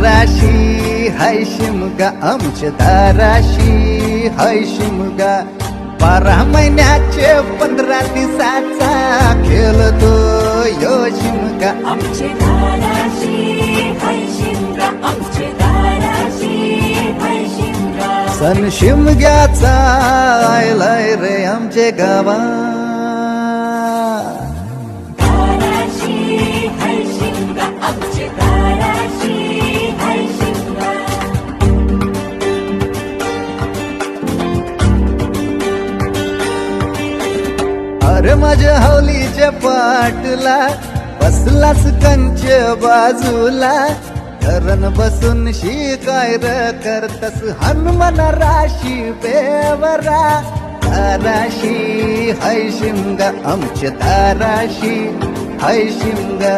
दाराशी हाय शिमगा आमच्या दाराशी हाय शिमगा 12 महिन्याचे 15 दिवसाचा खेळतो यो शिमगा आमचे दाराशी हाय शिमगा आमचे दाराशी हाय शिमगा सण शिमग्याचा आयलाय रे आमचे गावा दाराशी हाय शिमगा आमचे दाराशी हाय शिमगा अरे माझ्या हवलीच्या पाटला बसलास कंच बाजूला धरण बसून शिकाय र करतस हनुमान राशी बेवरा दाराशी हाय शिमगा आमच्या दाराशी हाय शिमगा